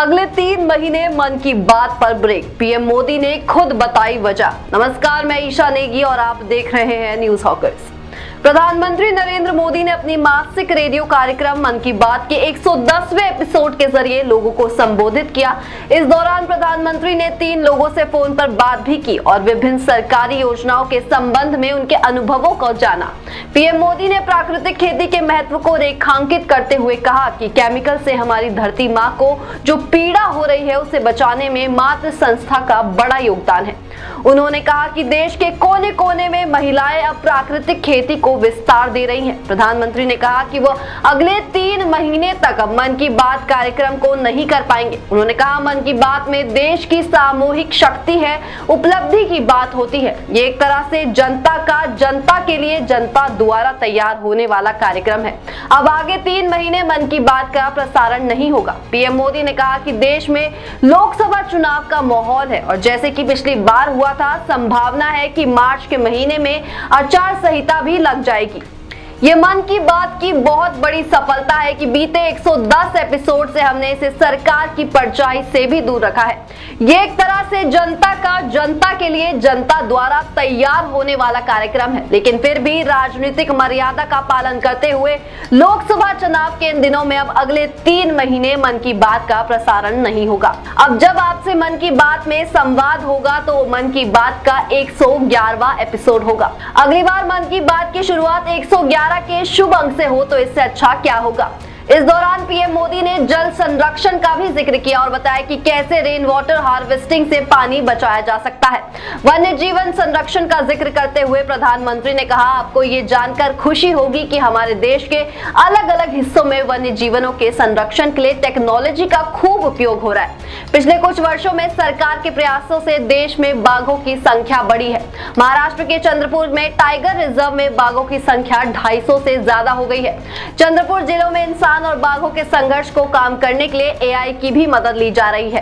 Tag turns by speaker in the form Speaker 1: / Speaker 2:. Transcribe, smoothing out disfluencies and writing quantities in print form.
Speaker 1: अगले 3 महीने मन की बात पर ब्रेक, पीएम मोदी ने खुद बताई वजह। नमस्कार, मैं ईशा नेगी और आप देख रहे हैं न्यूज हॉकर्स। प्रधानमंत्री नरेंद्र मोदी ने अपनी मासिक रेडियो कार्यक्रम मन की बात के 110वें एपिसोड के जरिए लोगों को संबोधित किया। इस दौरान प्रधानमंत्री ने 3 लोगों से फोन पर बात भी की और विभिन्न सरकारी योजनाओं के संबंध में उनके अनुभवों को जाना। पीएम मोदी ने प्राकृतिक खेती के महत्व को रेखांकित करते हुए कहा कि केमिकल से हमारी धरती माँ को जो पीड़ा हो रही है उसे बचाने में मातृ संस्था का बड़ा योगदान है। उन्होंने कहा कि देश के कोने कोने में महिलाएं अब प्राकृतिक खेती को विस्तार दे रही हैं। प्रधानमंत्री ने कहा कि वो अगले 3 महीने तक मन की बात कार्यक्रम को नहीं कर पाएंगे। उन्होंने कहा, मन की बात में देश की सामूहिक शक्ति है, उपलब्धि की बात होती है। ये एक तरह से जनता के लिए जनता द्वारा तैयार होने वाला कार्यक्रम है। अब आगे 3 महीने मन की बात का प्रसारण नहीं होगा। पीएम मोदी ने कहा कि देश में लोकसभा चुनाव का माहौल है और जैसे कि पिछली बार हुआ था, संभावना है कि मार्च के महीने में आचार संहिता भी लग जाएगी। ये मन की बात की बहुत बड़ी सफलता है कि बीते 110 एपिसोड से हमने इसे सरकार की परछाई से भी दूर रखा है। ये एक तरह से जनता के लिए जनता द्वारा तैयार होने वाला कार्यक्रम है, लेकिन फिर भी राजनीतिक मर्यादा का पालन करते हुए लोकसभा चुनाव के इन दिनों में अब अगले 3 महीने मन की बात का प्रसारण नहीं होगा। अब जब आपसे मन की बात में संवाद होगा तो मन की बात का 111वां एपिसोड होगा। अगली बार मन की बात की शुरुआत 111 के शुभ अंक से हो तो इससे अच्छा क्या होगा। इस दौरान पीएम मोदी ने जल संरक्षण का भी जिक्र किया और बताया कि कैसे रेन वाटर हार्वेस्टिंग से पानी बचाया जा सकता है। वन्य जीवन संरक्षण का जिक्र करते हुए प्रधानमंत्री ने कहा, आपको ये जानकर खुशी होगी कि हमारे देश के अलग अलग हिस्सों में वन्य जीवनों के संरक्षण के लिए टेक्नोलॉजी का खूब उपयोग हो रहा है। पिछले कुछ वर्षों में सरकार के प्रयासों से देश में बाघों की संख्या बढ़ी है। महाराष्ट्र के चंद्रपुर में टाइगर रिजर्व में बाघों की संख्या 250 से ज्यादा हो गई है। चंद्रपुर जिलों में इंसान और बाघों के संघर्ष को कम करने के लिए AI की भी मदद ली जा रही है।